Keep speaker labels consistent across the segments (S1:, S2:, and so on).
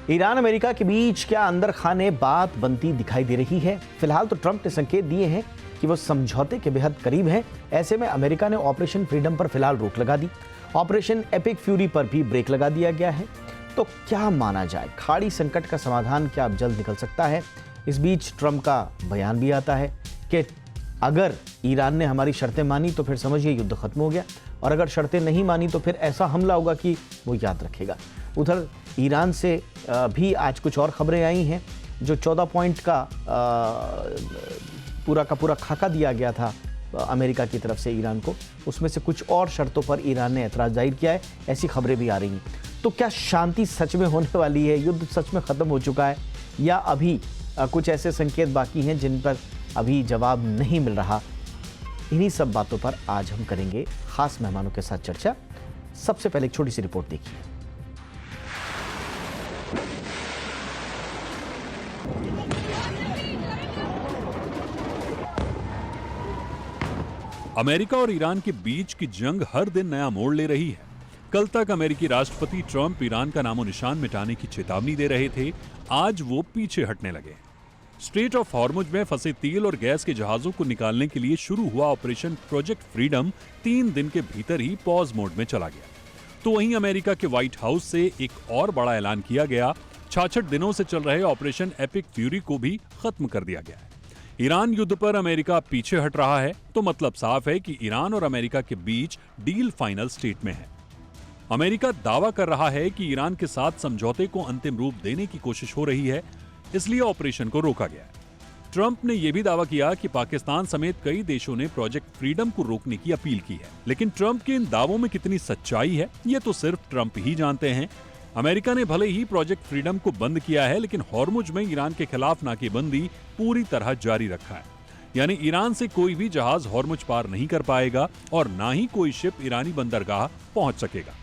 S1: Iran America के बीच क्या अंदर खाने बात बनती दिखाई दे रही है। फिलहाल तो ट्रंप ने संकेत दिए हैं कि वो समझौते के बेहद करीब हैं। ऐसे में अमेरिका ने ऑपरेशन फ्रीडम पर फिलहाल रोक लगा दी। ऑपरेशन एपिक फ्यूरी पर भी ब्रेक लगा दिया गया है। तो क्या माना जाए, खाड़ी संकट का समाधान क्या अब जल्द निकल सकता है? इस बीच ट्रंप का बयान भी आता है कि अगर ईरान ने हमारी शर्तें मानी तो फिर समझिए युद्ध खत्म हो गया, और अगर शर्तें नहीं मानी तो फिर ऐसा हमला होगा कि वो याद रखेगा। उधर ईरान से भी आज कुछ और खबरें आई हैं। जो 14 पॉइंट का पूरा खाका दिया गया था अमेरिका की तरफ से ईरान को, उसमें से कुछ और शर्तों पर ईरान ने ऐतराज जाहिर किया है। ऐसी खबरें भी आ रही हैं। तो क्या शांति सच में होने वाली है? युद्ध सच में खत्म हो चुका है, या अभी कुछ ऐसे संकेत बाकी हैं जिन पर अभी जवाब नहीं मिल रहा? इन्हीं सब बातों पर आज हम करेंगे खास मेहमानों के साथ चर्चा। सबसे पहले एक छोटी सी रिपोर्ट देखिए।
S2: अमेरिका और ईरान के बीच की जंग हर दिन नया मोड़ ले रही है। कल तक अमेरिकी राष्ट्रपति ट्रंप ईरान का नामो निशान मिटाने की चेतावनी दे रहे थे, आज वो पीछे हटने लगे। स्ट्रेट ऑफ हॉर्मुज में फंसे तेल और गैस के जहाजों को निकालने के लिए शुरू हुआ ऑपरेशन प्रोजेक्ट फ्रीडम 3 दिन के भीतर ही पॉज मोड में चला गया। तो वहीं अमेरिका के व्हाइट हाउस से एक और बड़ा ऐलान किया गया। 66 दिनों से चल रहे ऑपरेशन एपिक फ्यूरी को भी खत्म कर दिया गया है। ईरान युद्ध पर अमेरिका पीछे हट रहा है, तो मतलब साफ है कि ईरान और अमेरिका के बीच डील फाइनल स्टेट में है। अमेरिका दावा कर रहा है कि ईरान के साथ समझौते को अंतिम रूप देने की कोशिश हो रही है, इसलिए ऑपरेशन को रोका गया है। ट्रंप ने यह भी दावा किया कि पाकिस्तान समेत कई देशों ने प्रोजेक्ट फ्रीडम को रोकने की अपील की है। लेकिन ट्रंप के इन दावों में कितनी सच्चाई है, यह तो सिर्फ ट्रंप ही जानते हैं। अमेरिका ने भले ही प्रोजेक्ट फ्रीडम को बंद किया है, लेकिन हॉर्मुज में ईरान के खिलाफ नाकेबंदी पूरी तरह जारी रखा है। यानी ईरान से कोई भी जहाज हॉर्मुज पार नहीं कर पाएगा और ना ही कोई शिप ईरानी बंदरगाह पहुंच सकेगा।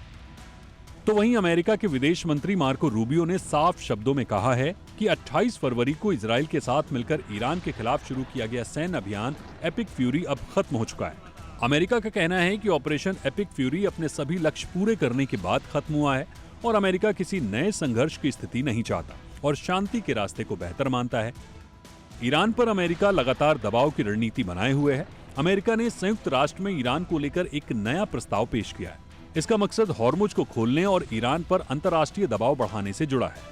S2: तो वहीं अमेरिका के विदेश मंत्री मार्को रूबियो ने साफ शब्दों में कहा है कि 28 फरवरी को इजराइल के साथ मिलकर ईरान के खिलाफ शुरू किया गया सैन्य अभियान एपिक फ्यूरी अब खत्म हो चुका है। अमेरिका का कहना है कि ऑपरेशन एपिक फ्यूरी अपने सभी लक्ष्य पूरे करने के बाद खत्म हुआ है और अमेरिका किसी नए संघर्ष की स्थिति नहीं चाहता और शांति के रास्ते को बेहतर मानता है। ईरान पर अमेरिका लगातार दबाव की रणनीति बनाए हुए है। अमेरिका ने संयुक्त राष्ट्र में ईरान को लेकर एक नया प्रस्ताव पेश किया है। इसका मकसद हॉर्मुज को खोलने और ईरान पर अंतर्राष्ट्रीय दबाव बढ़ाने से जुड़ा है।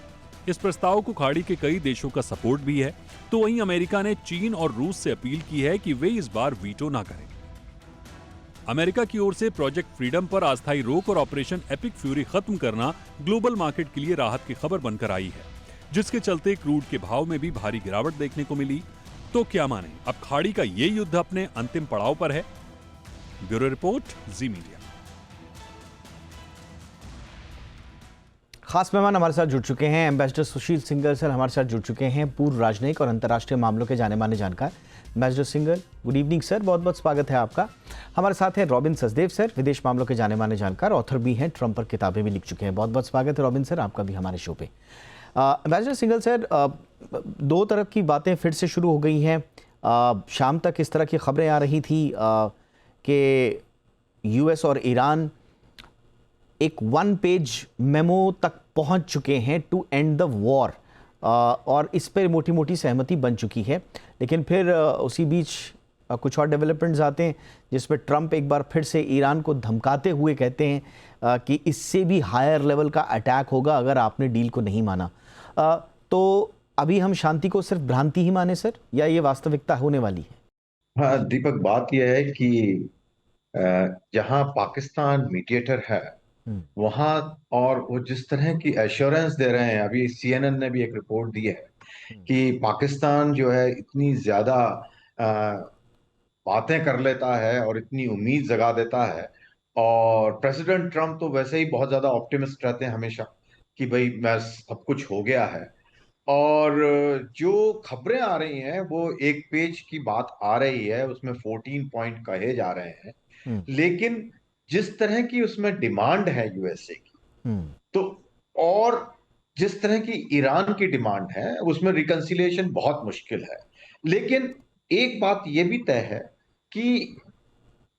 S2: इस प्रस्ताव को खाड़ी के कई देशों का सपोर्ट भी है। तो वहीं अमेरिका ने चीन और रूस से अपील की है कि वे इस बार वीटो ना करें। अमेरिका की ओर से प्रोजेक्ट फ्रीडम पर अस्थायी रोक और ऑपरेशन एपिक फ्यूरी खत्म करना ग्लोबल मार्केट के लिए राहत की खबर बनकर आई है, जिसके चलते क्रूड के भाव में भी भारी गिरावट देखने को मिली। तो क्या माने, अब खाड़ी का ये युद्ध अपने अंतिम पड़ाव पर है? ब्यूरो रिपोर्ट, जी मीडिया।
S1: खास मेहमान हमारे साथ जुड़ चुके हैं। एम्बेसडर सुशील सिंघल सर हमारे साथ जुड़ चुके हैं, पूर्व राजनयिक और अंतर्राष्ट्रीय मामलों के जाने माने जानकार। Ambassador Singhal, good evening sir, बहुत बहुत स्वागत है आपका। हमारे साथ हैं रॉबिन सचदेव सर, विदेश मामलों के जाने माने जानकार, ऑथर भी हैं, ट्रंप पर किताबें भी लिख चुके हैं। बहुत बहुत स्वागत है रॉबिन सर आपका भी हमारे शो पे। एम्बेसडर सिंघल सर, दो तरफ की बातें फिर से शुरू हो गई हैं। शाम तक इस तरह की खबरें आ रही थी कि यूएस और ईरान एक 1 पेज मेमो तक पहुंच चुके हैं टू एंड द वॉर, और इस पर मोटी मोटी सहमति बन चुकी है। लेकिन फिर उसी बीच कुछ और डेवलपमेंट्स आते हैं जिसमें ट्रंप एक बार फिर से ईरान को धमकाते हुए कहते हैं कि इससे भी हायर लेवल का अटैक होगा अगर आपने डील को नहीं माना। तो अभी हम शांति को सिर्फ भ्रांति ही माने सर, या ये वास्तविकता होने वाली है?
S3: हाँ दीपक, बात यह है कि जहां पाकिस्तान मीडिएटर है वहां, और वो जिस तरह की एश्योरेंस दे रहे हैं, अभी सीएनएन ने भी एक रिपोर्ट दी है कि पाकिस्तान जो है इतनी ज्यादा बातें कर लेता है और इतनी उम्मीद जगा देता है। और प्रेसिडेंट ट्रंप तो वैसे ही बहुत ज्यादा ऑप्टिमिस्ट रहते हैं हमेशा कि भाई मैं सब कुछ हो गया है। और जो खबरें आ रही हैं वो 1 पेज की बात आ रही है, उसमें 14 पॉइंट कहे जा रहे हैं, लेकिन जिस तरह की उसमें डिमांड है यूएसए की, तो और जिस तरह की ईरान की डिमांड है उसमें रिकंसिलिएशन बहुत मुश्किल है। लेकिन एक बात यह भी तय है कि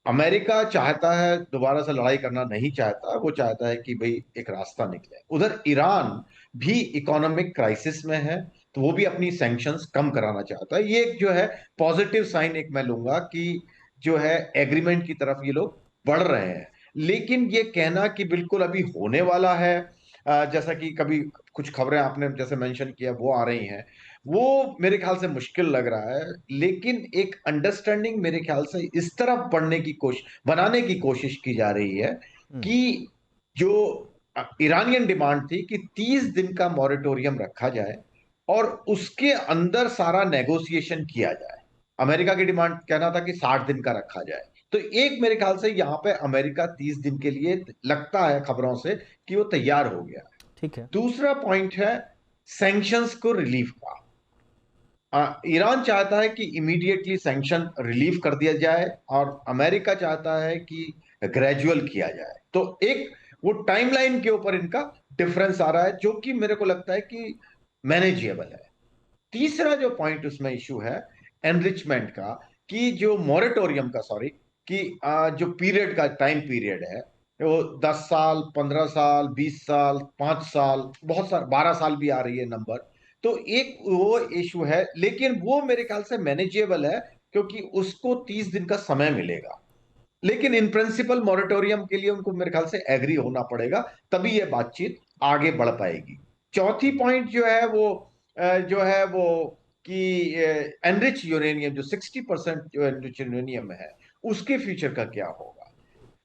S3: अमेरिका चाहता है, दोबारा से लड़ाई करना नहीं चाहता, वो चाहता है कि भाई एक रास्ता निकले। उधर ईरान भी इकोनॉमिक क्राइसिस में है, तो वो भी अपनी सैंक्शंस कम कराना चाहता है। ये एक जो है पॉजिटिव साइन एक मैं लूंगा कि जो है एग्रीमेंट की तरफ ये लोग बढ़ रहे हैं। लेकिन ये कहना कि बिल्कुल अभी होने वाला है, जैसा कि कभी कुछ खबरें आपने जैसे मेंशन किया वो आ रही हैं, वो मेरे ख्याल से मुश्किल लग रहा है। लेकिन एक अंडरस्टैंडिंग मेरे ख्याल से इस तरफ बढ़ने की कोशिश बनाने की कोशिश की जा रही है कि जो ईरानियन डिमांड थी कि 30 दिन का मॉरेटोरियम रखा जाए और उसके अंदर सारा नेगोशिएशन किया जाए। अमेरिका की डिमांड कहना था कि 60 दिन का रखा जाए। तो एक मेरे ख्याल से यहां पे अमेरिका 30 दिन के लिए लगता है खबरों से कि वो तैयार हो गया है।
S1: ठीक है।
S3: दूसरा पॉइंट है सैंक्शंस को रिलीफ का। ईरान चाहता है कि इमीडिएटली सैंक्शन रिलीव कर दिया जाए और अमेरिका चाहता है कि ग्रेजुअल किया जाए। तो एक वो टाइमलाइन के ऊपर इनका डिफरेंस आ रहा है जो कि मेरे को लगता है कि मैनेजेबल है। तीसरा जो पॉइंट उसमें इशू है एनरिचमेंट का, कि जो मॉरेटोरियम का, सॉरी, कि जो पीरियड का टाइम पीरियड है वो 10 साल, 15 साल, 20 साल, 5 साल, बहुत सारे 12 साल भी आ रही है नंबर। तो एक वो इशू है, लेकिन वो मेरे ख्याल से मैनेजेबल है क्योंकि उसको 30 दिन का समय मिलेगा। लेकिन इन प्रिंसिपल मॉरेटोरियम के लिए उनको मेरे ख्याल से एग्री होना पड़ेगा, तभी ये बातचीत आगे बढ़ पाएगी। चौथी पॉइंट जो है वो जो है वो कि एनरिच यूरेनियम, जो 60% जो एनरिच यूरेनियम है, उसके फ्यूचर का क्या होगा।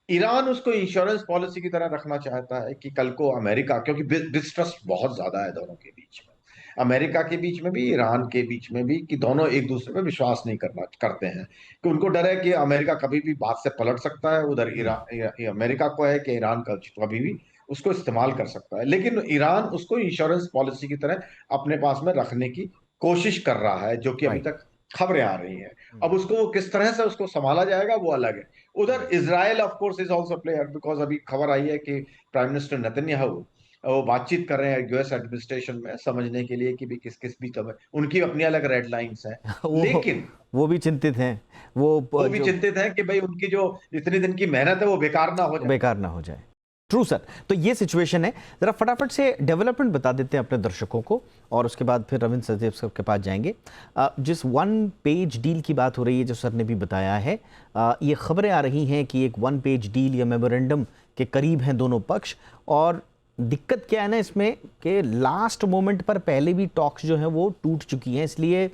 S3: ईरान उसको इंश्योरेंस पॉलिसी की तरह रखना चाहता है कि कल को अमेरिका, क्योंकि डिस्ट्रस्ट बहुत ज्यादा है दोनों के बीच में, अमेरिका के बीच में भी, ईरान के बीच में भी, कि दोनों एक दूसरे पे विश्वास नहीं करते हैं, कि उनको डर है कि अमेरिका कभी भी बात से पलट सकता है। उधर ईरान, अमेरिका को है कि ईरान का कभी भी उसको इस्तेमाल कर सकता है। लेकिन ईरान उसको इंश्योरेंस पॉलिसी की तरह अपने पास में रखने की कोशिश कर रहा है, जो कि अभी
S1: राइट।
S3: तक खबरें आ रही हैं। अब उसको वो किस तरह से उसको संभाला जाएगा वो अलग है। उधर Israel of course is also player, because अभी खबर आई है कि प्राइम मिनिस्टर नेतन्याहू वो बातचीत कर रहे हैं यूएस एडमिनिस्ट्रेशन में समझने के लिए कि भी किस किस भी तब उनकी अपनी अलग रेड लाइंस हैं।
S1: वो
S3: लेकिन
S1: वो भी चिंतित हैं।
S3: वो भी
S1: जो
S3: चिंतित हैं कि भाई उनकी जो इतने दिन की मेहनत है वो बेकार ना हो जाए।
S1: बेकार ना हो जाए। True sir. तो ये सिचुएशन है। जरा फटाफट से डेवलपमेंट बता देते हैं अपने दर्शकों को और उसके बाद फिर रविंद्र सचदेव सर के पास जाएंगे। जिस 1 पेज डील की बात हो रही है जो सर ने भी बताया है, ये खबरें आ रही हैं कि एक 1 पेज डील या मेमोरेंडम के करीब हैं दोनों पक्ष। और दिक्कत क्या है ना इसमें कि लास्ट मोमेंट पर पहले भी टॉक्स जो हैं वो टूट चुकी हैं, इसलिए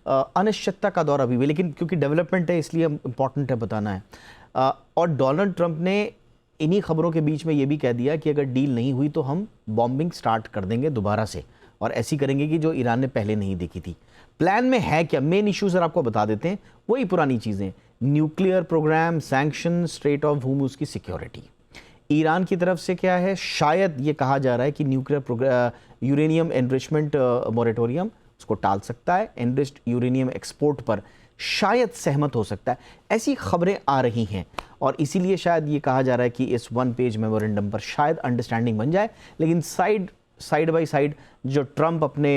S1: अनिश्चितता का दौर अभी भी, लेकिन क्योंकि डेवलपमेंट है इसलिए इम्पॉर्टेंट है बताना है। और डोनाल्ड ट्रंप ने इन्हीं खबरों के बीच में ये भी कह दिया कि अगर डील नहीं हुई तो हम बॉम्बिंग स्टार्ट कर देंगे दोबारा से, और ऐसी करेंगे कि जो ईरान ने पहले नहीं देखी थी। प्लान में है क्या? मेन इश्यूज सर आपको बता देते हैं, वही पुरानी चीज़ें, nuclear programme, sanction, strait of Hormuz की सिक्योरिटी। ईरान की तरफ से क्या है, शायद ये कहा जा रहा है कि न्यूक्लियर यूरेनियम एनरिचमेंट मॉरेटोरियम उसको टाल सकता है, एनरिच्ड यूरेनियम एक्सपोर्ट पर शायद सहमत हो सकता है, ऐसी खबरें आ रही हैं। और इसीलिए शायद ये कहा जा रहा है कि इस 1 पेज मेमोरेंडम पर शायद अंडरस्टैंडिंग बन जाए। लेकिन साइड बाय साइड जो ट्रंप अपने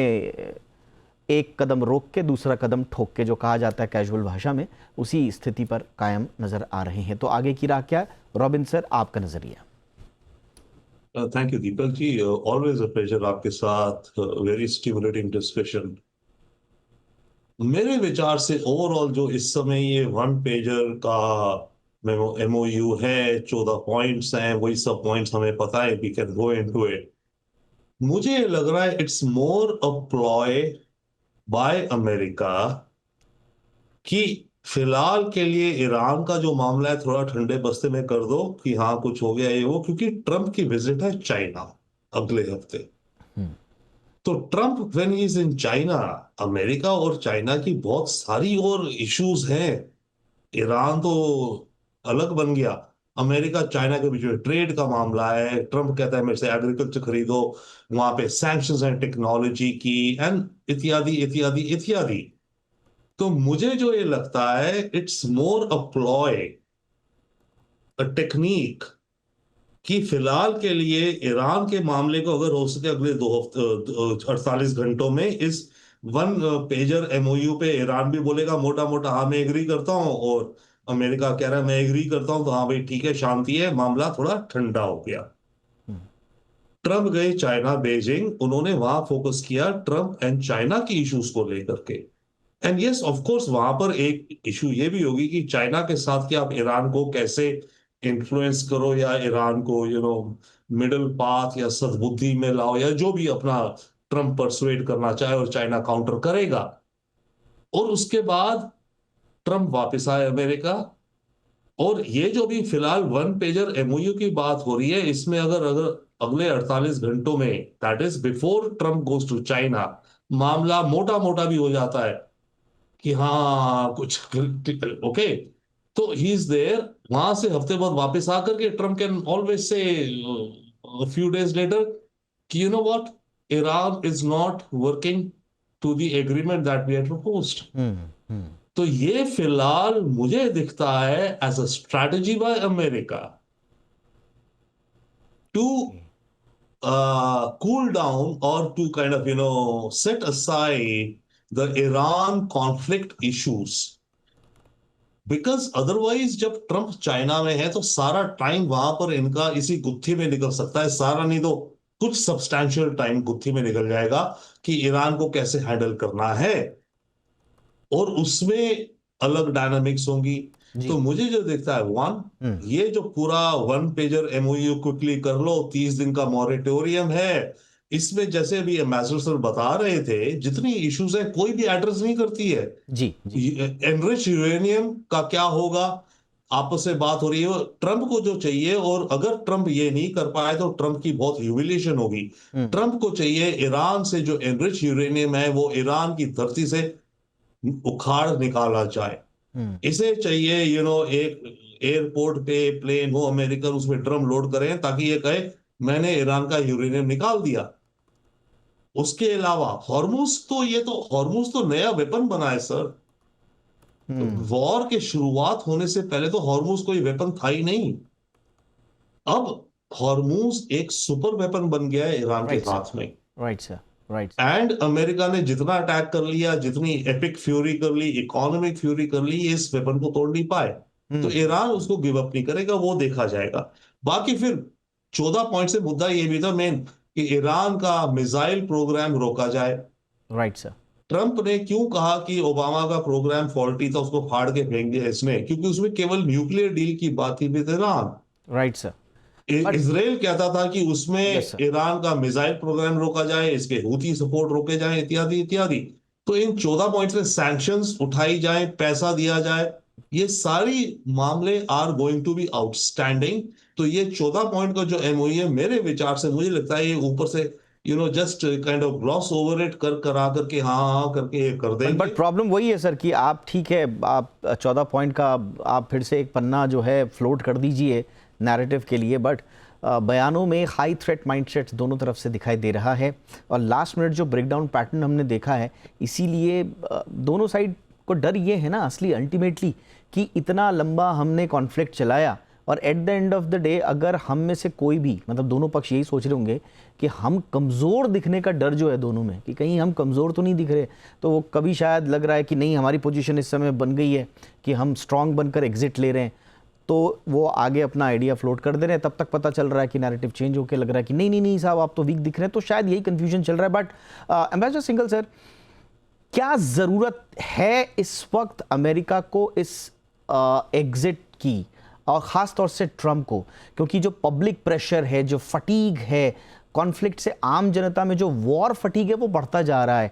S1: एक कदम रोक के दूसरा कदम ठोक के, जो कहा जाता है कैजुअल भाषा में, उसी स्थिति पर कायम नजर आ रहे हैं। तो आगे की राह क्या है, रॉबिन सर आपका नजरिया?
S4: Thank you Deepak ji, always a pleasure आपके साथ, वेरी स्टिमुलेटिंग डिस्कशन। मेरे विचार से ओवरऑल जो इस समय ये 1 पेजर का MOU है, 14 पॉइंट्स हैं, वही सब पॉइंट्स हमें पता है, we can go into it. मुझे लग रहा है it's more a ploy by America कि फिलहाल के लिए ईरान का जो मामला है थोड़ा ठंडे बस्ते में कर दो कि हाँ कुछ हो गया ये वो, क्योंकि ट्रंप की विजिट है चाइना अगले हफ्ते। तो Trump when he is in China, America और चाइना की बहुत सारी और इश्यूज हैं। ईरान तो अलग बन गया, अमेरिका चाइना के बीच में ट्रेड का मामला है, ट्रंप कहता है मेरे से एग्रीकल्चर खरीदो, वहां पे सैंक्शंस हैं टेक्नोलॉजी की, एंड इत्यादि इत्यादि इत्यादि। तो मुझे जो ये लगता है it's more a ploy, a technique, कि फिलहाल के लिए ईरान के मामले को अगर हो सके अगले 48 घंटों में इस 1 पेजर MOU पे ईरान भी बोलेगा मोटा मोटा हाँ मैं एग्री करता हूँ, और अमेरिका कह रहा है मैं एग्री करता हूँ, तो हाँ भाई ठीक है, शांति है, मामला थोड़ा ठंडा हो गया। ट्रम्प गए चाइना बीजिंग, उन्होंने वहां फोकस किया ट्रम्प एंड चाइना की इश्यूज को लेकर के। एंड यस ऑफ कोर्स वहां पर एक इशू ये भी होगी कि चाइना के साथ कि आप ईरान को कैसे इन्फ्लुएंस करो, या ईरान को मिडिल पाथ या सद्बुद्धि में लाओ, या जो भी अपना ट्रम्प परसुएड करना चाहे, और चाइना काउंटर करेगा। और उसके बाद ट्रम्प वापस आए अमेरिका, और ये जो भी फिलहाल वन पेजर एमओयू की बात हो रही है, इसमें अगर अगर अगले 48 घंटों में, that is before Trump goes to China, मामला मोटा मोटा भी हो जाता है कि हाँ कुछ ओके, तो ही इज देयर, वहां से हफ्ते बाद वापस आकर के Trump can always say few days later कि you know what, Iran is not working to the agreement that we had proposed.
S1: Hmm.
S4: तो ये फिलहाल मुझे दिखता है as a strategy by America to cool down, or to kind of set aside the Iran conflict issues, because otherwise जब Trump China में है तो सारा टाइम वहां पर इनका इसी गुत्थी में निकल सकता है, सारा नहीं तो कुछ सब्सटैंशियल टाइम गुत्थी में निकल जाएगा कि ईरान को कैसे हैंडल करना है, और उसमें अलग डायनामिक्स होंगी।
S1: जी।
S4: तो मुझे जो दिखता है वन, ये जो पूरा वन पेजर एमओयू क्विकली कर लो, 30 दिन का मॉरेटोरियम है, इसमें जैसे अभी एम्बेसडर सर बता रहे थे जितनी इश्यूज है कोई भी एड्रेस नहीं करती है।
S1: जी जी।
S4: एनरिच यूरेनियम का क्या होगा, आपस में बात हो रही है ट्रम्प को जो चाहिए, और अगर ट्रम्प ये नहीं कर पाए तो ट्रम्प की बहुत ह्यूमिलिएशन होगी। ट्रम्प को चाहिए ईरान से जो एनरिच यूरेनियम है वो ईरान की धरती से उखाड़ निकाला जाए। इसे चाहिए एक एयरपोर्ट पे प्लेन हो अमेरिकन, उसमें ड्रम लोड करें ताकि ये कहे मैंने ईरान का यूरेनियम निकाल दिया। उसके अलावा हॉर्मुज, तो ये तो हॉर्मुज तो नया वेपन बना है सर। वॉर के शुरुआत होने से पहले तो हॉर्मुज कोई वेपन था ही नहीं। अब हॉर्मुज एक सुपर वेपन बन गया है ईरान के
S1: राइट
S4: हाथ
S1: सर।
S4: में।
S1: Right sir. Right.
S4: And America ने जितना अटैक कर लिया, जितनी एपिक फ्यूरी कर ली, इकोनॉमिक फ्यूरी कर ली, इस वेपन को तोड़ नहीं पाए। तो ईरान उसको गिव अप नहीं करेगा, वो देखा जाएगा। बाकी फिर 14 पॉइंट से मुद्दा ये भी था मेन कि ईरान का मिसाइल प्रोग्राम रोका जाए।
S1: Right sir.
S4: ट्रंप ने क्यों कहा कि ओबामा का प्रोग्राम फॉल्टी था, उसको फाड़ के फेंक दिया इसने, क्योंकि उसमें केवल न्यूक्लियर डील की बात थी with Iran.
S1: Right sir. But
S4: Israel कहता था कि उसमें
S1: यस सर।
S4: ईरान का मिसाइल प्रोग्राम रोका जाए, इसके हूती सपोर्ट रोके जाए, इत्यादि इत्यादि। तो इन 14 पॉइंट्स में सैंक्शंस उठाई जाए, पैसा दिया जाए, ये सारी मामले are going to be outstanding. तो ये 14 पॉइंट का जो एमओयू है, मेरे विचार से मुझे लगता है ये ऊपर से just kind of gloss over it करा करके हाँ हाँ करके ये कर देंगे।
S1: बट प्रॉब्लम वही है सर कि आप ठीक है, आप 14 पॉइंट का आप फिर से एक पन्ना जो है फ्लोट कर दीजिए नैरेटिव के लिए, बट बयानों में हाई थ्रेट माइंडसेट दोनों तरफ से दिखाई दे रहा है, और लास्ट मिनट जो ब्रेकडाउन पैटर्न हमने देखा है, इसीलिए दोनों साइड को डर ये है ना असली अल्टीमेटली कि इतना लंबा हमने कॉन्फ्लिक्ट चलाया, और at the end of the day अगर हम में से कोई भी, मतलब दोनों पक्ष यही सोच रहे होंगे कि हम कमज़ोर दिखने का डर जो है दोनों में, कि कहीं हम कमज़ोर तो नहीं दिख रहे, तो वो कभी शायद लग रहा है कि नहीं हमारी पोजीशन इस समय बन गई है कि हम स्ट्रांग बनकर एग्जिट ले रहे हैं, तो वो आगे अपना आइडिया फ्लोट कर दे रहे हैं। तब तक पता चल रहा है कि नैरेटिव चेंज होकर लग रहा है कि नहीं नहीं नहीं साहब आप तो वीक दिख रहे हैं, तो शायद यही कन्फ्यूजन चल रहा है। बट एम्बेसडर सिंघल सर, क्या ज़रूरत है इस वक्त अमेरिका को इस एग्जिट की, और ख़ास तौर से ट्रम्प को, क्योंकि जो पब्लिक प्रेशर है, जो फटीग है कॉन्फ्लिक्ट से, आम जनता में जो वॉर फटीग है वो बढ़ता जा रहा है,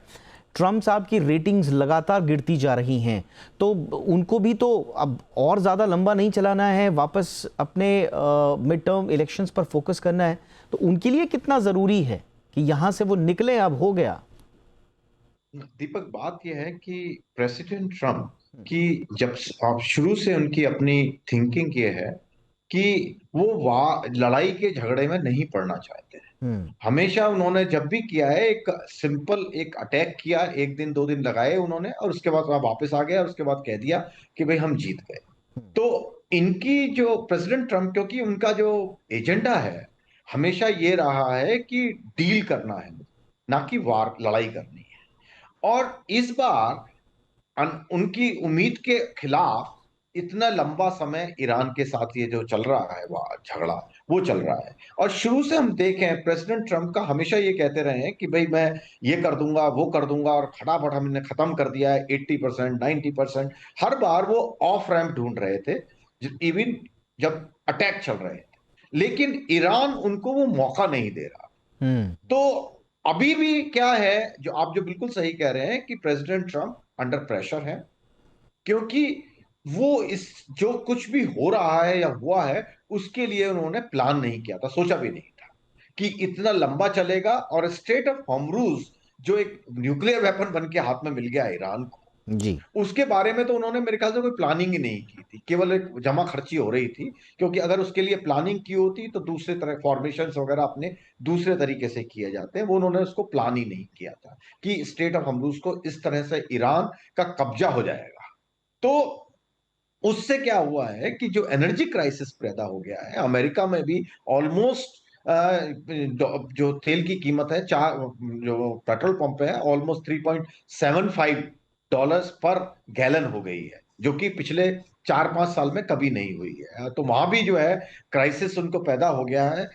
S1: ट्रम्प साहब की रेटिंग्स लगातार गिरती जा रही हैं, तो उनको भी तो अब और ज़्यादा लंबा नहीं चलाना है, वापस अपने मिड टर्म इलेक्शंस पर फोकस करना है, तो उनके लिए कितना ज़रूरी है कि यहाँ से वो निकले, अब हो गया।
S3: दीपक, बात यह है कि प्रेसिडेंट ट्रम्प की जब आप शुरू से उनकी अपनी थिंकिंग ये है कि वो लड़ाई के झगड़े में नहीं पड़ना चाहते हैं। हमेशा उन्होंने जब भी किया है एक सिंपल एक अटैक किया, एक दिन दो दिन लगाए उन्होंने, और उसके बाद वापस आ गया, और उसके बाद कह दिया कि भाई हम जीत गए। तो इनकी जो प्रेसिडेंट ट्रम्प, क्योंकि उनका जो एजेंडा है हमेशा ये रहा है कि डील करना है, ना कि वार लड़ाई करनी है। और इस बार उनकी उम्मीद के खिलाफ इतना लंबा समय ईरान के साथ ये जो चल रहा है वह झगड़ा वो चल रहा है। और शुरू से हम देखें प्रेसिडेंट ट्रम्प का हमेशा ये कहते रहे हैं कि भाई मैं ये कर दूंगा वो कर दूंगा, और फटाफट हमने खत्म कर दिया है 80% 90%। हर बार वो ऑफ रैंप ढूंढ रहे थे, इवन जब अटैक चल रहे थे, लेकिन ईरान उनको वो मौका नहीं दे रहा। तो अभी भी क्या है, जो बिल्कुल सही कह रहे हैं कि प्रेसिडेंट ट्रम्प अंडर प्रेशर है, क्योंकि वो इस जो कुछ भी हो रहा है या हुआ है उसके लिए उन्होंने प्लान नहीं किया था, सोचा भी नहीं था कि इतना लंबा चलेगा। और स्टेट ऑफ हॉर्मुज़ जो एक न्यूक्लियर वेपन बन के हाथ में मिल गया ईरान को,
S1: जी।
S3: उसके बारे में तो उन्होंने मेरे ख्याल से कोई प्लानिंग ही नहीं की थी, केवल एक जमा खर्ची हो रही थी। क्योंकि अगर उसके लिए प्लानिंग की होती तो दूसरे तरह फॉर्मेशन वगैरह अपने दूसरे तरीके से किए जाते हैं, वो उन्होंने उसको प्लान ही नहीं किया था कि स्टेट ऑफ हॉर्मुज़ को इस तरह से ईरान का कब्जा हो जाएगा। तो उससे क्या हुआ है कि जो एनर्जी क्राइसिस पैदा हो गया है अमेरिका में भी, ऑलमोस्ट जो तेल की कीमत है, चार जो पेट्रोल पंप है, ऑलमोस्ट $3.75 पर गैलन हो गई है, जो कि पिछले 4-5 साल में कभी नहीं हुई है। तो वहां भी जो है क्राइसिस उनको पैदा हो गया है,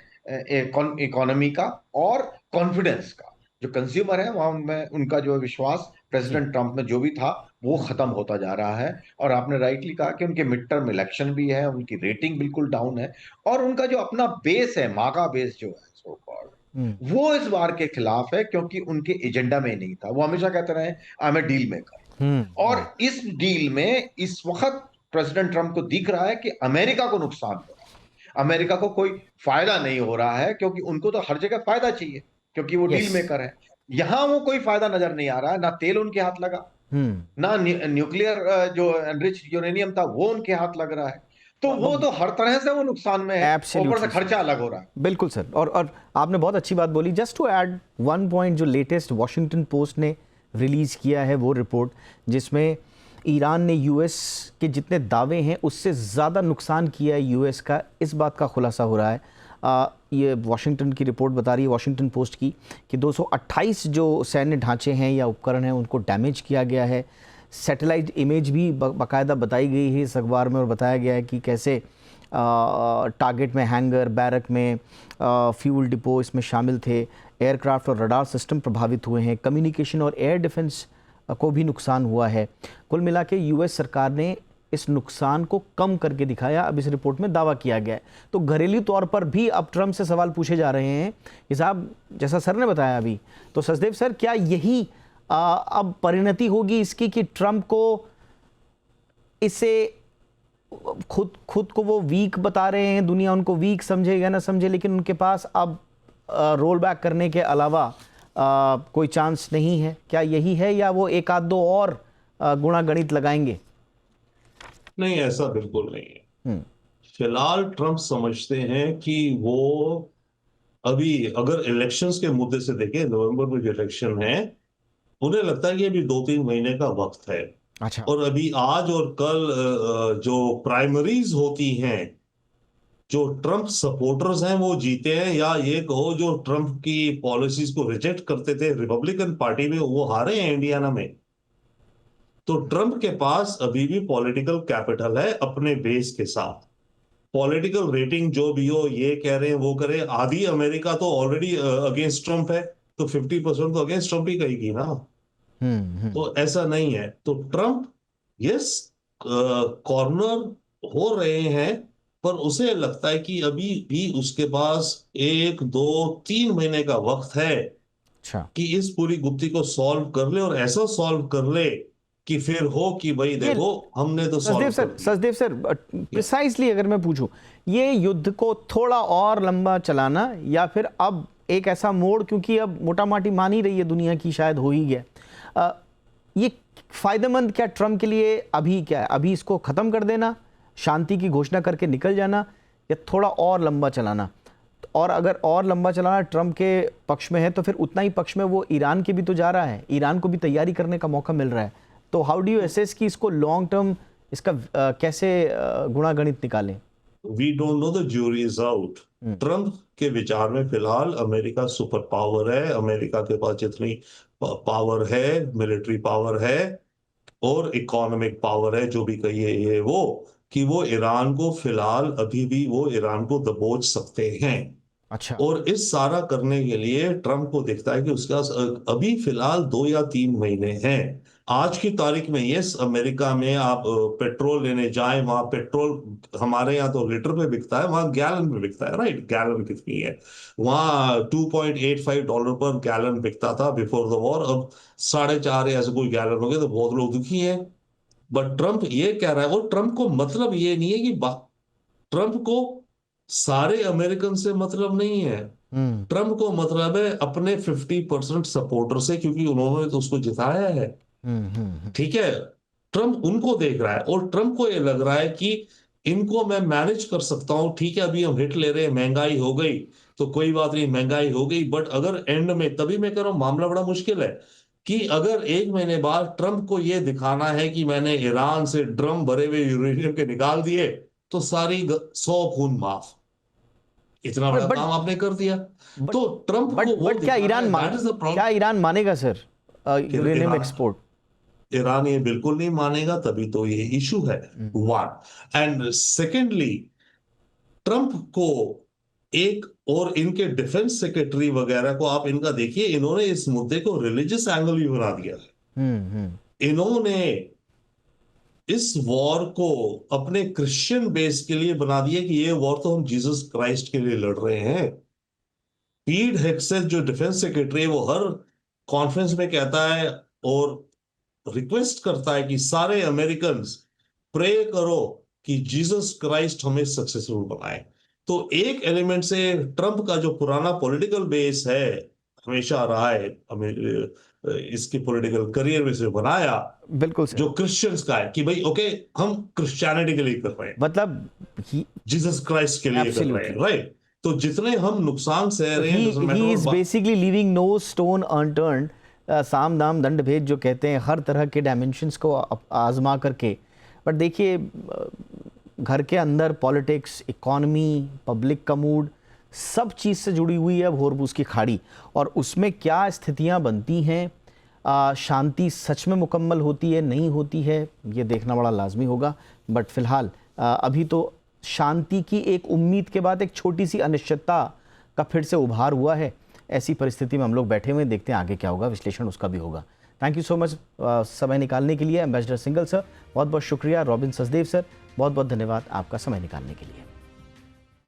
S3: इकोनॉमी का और कॉन्फिडेंस का। जो कंज्यूमर है वहां उनमें उनका जो विश्वास
S1: जी।
S3: प्रेसिडेंट ट्रंप में जो भी था वो खत्म होता जा रहा है। और आपने राइटली कहा कि उनके मिड टर्म इलेक्शन भी है, उनकी रेटिंग बिल्कुल डाउन है, और उनका जो अपना बेस है, मागा बेस जो है सो कॉल्ड,
S1: हम्म।
S3: वो इस बार के खिलाफ है, क्योंकि उनके एजेंडा में नहीं था। वो हमेशा कहते रहे I am a deal maker, और इस डील में इस वक्त प्रेसिडेंट ट्रंप को दिख रहा है कि अमेरिका को नुकसान हो रहा है, अमेरिका को कोई फायदा नहीं हो रहा है, क्योंकि उनको तो हर जगह फायदा चाहिए, क्योंकि वो
S1: यस।
S3: डील मेकर है। यहां वो कोई फायदा नजर नहीं आ रहा है, ना तेल उनके हाथ लगा,
S1: हम्म।
S3: ना न्यूक्लियर जो एनरिच यूरेनियम था वो उनके हाथ लग रहा है। तो वो तो हर तरह से वो नुकसान में है, ऊपर से
S1: एब्सोल्युटली
S3: खर्चा अलग हो रहा है।
S1: बिल्कुल सर। और आपने बहुत अच्छी बात बोली। Just to add one point, जो लेटेस्ट वॉशिंगटन पोस्ट ने रिलीज़ किया है वो रिपोर्ट, जिसमें ईरान ने यूएस के जितने दावे हैं उससे ज़्यादा नुकसान किया है यूएस का, इस बात का खुलासा हो रहा है। ये वॉशिंगटन की रिपोर्ट बता रही है, वॉशिंगटन पोस्ट की, कि 228 जो सैन्य ढांचे हैं या उपकरण हैं उनको डैमेज किया गया है। सैटेलाइट इमेज भी बाकायदा बताई गई है इस अखबार में, और बताया गया है कि कैसे टारगेट में हैंगर, बैरक में, फ्यूल डिपो इसमें शामिल थे। एयरक्राफ्ट और रडार सिस्टम प्रभावित हुए हैं। कम्युनिकेशन और एयर डिफेंस को भी नुकसान हुआ है। कुल मिला के यूएस सरकार ने इस नुकसान को कम करके दिखाया, अब इस रिपोर्ट में दावा किया गया है। तो घरेलू तौर पर भी अब ट्रंप से सवाल पूछे जा रहे हैं कि साहब, जैसा सर ने बताया अभी, तो सचदेव सर, क्या यही अब परिणति होगी इसकी कि ट्रंप को इसे खुद को वो वीक बता रहे हैं, दुनिया उनको वीक समझे या ना समझे, लेकिन उनके पास अब रोल बैक करने के अलावा कोई चांस नहीं है? क्या यही है, या वो एक आध दो और गुणा गणित लगाएंगे?
S4: नहीं, ऐसा बिल्कुल नहीं है। फिलहाल ट्रंप समझते हैं कि वो अभी अगर इलेक्शंस के मुद्दे से देखें, नवंबर में जो इलेक्शन है, उन्हें लगता है कि अभी 2-3 महीने का वक्त है।
S1: अच्छा।
S4: और अभी आज और कल जो प्राइमरीज होती हैं, जो ट्रंप सपोर्टर्स हैं वो जीते हैं, या ये कहो जो ट्रंप की पॉलिसीज को रिजेक्ट करते थे रिपब्लिकन पार्टी में, वो हारे हैं इंडियाना में। तो ट्रंप के पास अभी भी पॉलिटिकल कैपिटल है अपने बेस के साथ। पॉलिटिकल रेटिंग जो भी हो, ये कह रहे हैं वो करे, आधी अमेरिका तो ऑलरेडी अगेंस्ट ट्रंप है, तो 50% तो अगेंस्ट ट्रंप ही कहेगी ना। तो ऐसा नहीं है। तो ट्रंप यस कॉर्नर हो रहे हैं, पर उसे लगता है कि अभी भी उसके पास 1-2-3 महीने का वक्त है
S1: अच्छा।
S4: कि इस पूरी गुत्थी को सॉल्व कर ले, और ऐसा सॉल्व कर ले कि फिर हो कि भाई
S1: ये
S4: देखो हमने तो सॉल्व कर दिया।
S1: सचदेव सर, प्रिसाइसली अगर मैं पूछूं, ये युद्ध को थोड़ा और लंबा चलाना, या फिर अब एक ऐसा मोड़, क्योंकि अब मोटा माटी मान ही रही है दुनिया की, शायद हो ही गया, ये फायदेमंद क्या ट्रंप के लिए अभी क्या है? अभी इसको खत्म कर देना, शांति की घोषणा करके निकल जाना, या थोड़ा और लंबा चलाना? और अगर और लंबा चलाना ट्रंप के पक्ष में है, तो फिर उतना ही पक्ष में वो ईरान के भी तो जा रहा है, ईरान को भी तैयारी करने का मौका मिल रहा है। तो हाउ डू यू असेस कि इसको लॉन्ग टर्म इसका कैसे गुणा गणित निकालें?
S4: We don't know, the jury is out. Trump के विचार में फिलहाल अमेरिका सुपर पावर है, अमेरिका के पास जितनी पावर है, मिलिट्री पावर है, और इकोनॉमिक पावर है, जो भी कहिए ये वो, कि वो ईरान को फिलहाल अभी भी वो ईरान को दबोच सकते हैं।
S1: अच्छा।
S4: और इस सारा करने के लिए ट्रंप को दिखता है कि उसके पास अभी फिलहाल 2 या 3 महीने हैं। आज की तारीख में यस, अमेरिका में आप पेट्रोल लेने जाएं, वहां पेट्रोल हमारे यहाँ तो लीटर पे बिकता है, वहां गैलन में बिकता है, राइट? गैलन कितनी है वहां? $2.85 पर गैलन बिकता था बिफोर द वॉर। अब 4.5 ऐसे कोई गैलन हो गया, तो बहुत लोग दुखी हैं। बट ट्रंप ये कह रहा है, और ट्रंप को मतलब ये नहीं है कि ट्रंप को सारे अमेरिकन से मतलब नहीं है।
S1: हम्म
S4: ट्रंप को मतलब है अपने 50% सपोर्टर से, क्योंकि उन्होंने तो उसको जिताया है।
S1: हम्म।
S4: ठीक है, ट्रंप उनको देख रहा है, और ट्रंप को ये लग रहा है कि इनको मैं मैनेज कर सकता हूं। ठीक है, अभी हम हिट ले रहे हैं, महंगाई हो गई तो कोई बात नहीं, महंगाई हो गई, बट अगर एंड में, तभी मैं कह रहा हूं मामला बड़ा मुश्किल है, कि अगर 1 महीने बाद ट्रंप को यह दिखाना है कि मैंने ईरान से ड्रम भरे हुए यूरेनियम के निकाल दिए, तो सारी 100 खून माफ, इतना बड़ा
S1: बट
S4: काम आपने कर दिया।
S1: बट
S4: तो ट्रंप को वो
S1: बट क्या
S4: दिखाना है, दैट इज द
S1: क्या
S4: प्रॉब्लम।
S1: ईरान मानेगा सर यूरेनियम एक्सपोर्ट?
S4: ईरान ये बिल्कुल नहीं मानेगा, तभी तो ये इशू है। वन, एंड सेकेंडली, ट्रंप को एक, और इनके डिफेंस सेक्रेटरी वगैरह को आप इनका देखिए, इन्होंने इस मुद्दे को रिलीजियस एंगल भी बना दिया है।
S1: हम्म।
S4: इन्होंने इस वॉर को अपने क्रिश्चियन बेस के लिए बना दिया, कि ये वॉर तो हम जीसस क्राइस्ट के लिए लड़ रहे हैं। पीट हेक्सेथ जो डिफेंस सेक्रेटरी है, वो हर कॉन्फ्रेंस में कहता है और रिक्वेस्ट करता है कि सारे अमेरिकन प्रे करो कि जीसस क्राइस्ट हमें सक्सेसफुल बनाए। तो एक एलिमेंट से ट्रंप का जो पुराना पॉलिटिकल बेस है, हमेशा रहा है, इसके पॉलिटिकल करियर में से बनाया,
S1: बिल्कुल सर।
S4: जो क्रिश्चियंस का है, कि भाई ओके, हम क्रिश्चियनिटी के लिए कर रहे हैं,
S1: मतलब
S4: जीसस क्राइस्ट के लिए कर रहे हैं,
S1: एब्सोल्युटली
S4: राइट? तो जितने हम नुकसान सह रहे हैं, doesn't
S1: he is
S4: matter.
S1: Basically leaving no stone unturned. साम दाम दंड भेद जो कहते हैं, हर तरह के डायमेंशंस को आजमा करके। बट देखिए, घर के अंदर पॉलिटिक्स, इकोनॉमी, पब्लिक का मूड, सब चीज़ से जुड़ी हुई है होरमुज़ की खाड़ी, और उसमें क्या स्थितियां बनती हैं, शांति सच में मुकम्मल होती है नहीं होती है, ये देखना बड़ा लाजमी होगा। बट फिलहाल अभी तो शांति की एक उम्मीद के बाद एक छोटी सी अनिश्चितता का फिर से उभार हुआ है। ऐसी परिस्थिति में हम लोग बैठे हुए हैं, देखते हैं आगे क्या होगा, विश्लेषण उसका भी होगा। थैंक यू सो मच समय निकालने के लिए एम्बेसडर सिंगल सर, बहुत बहुत शुक्रिया। रॉबिन सचदेव सर, बहुत बहुत धन्यवाद आपका समय निकालने के लिए।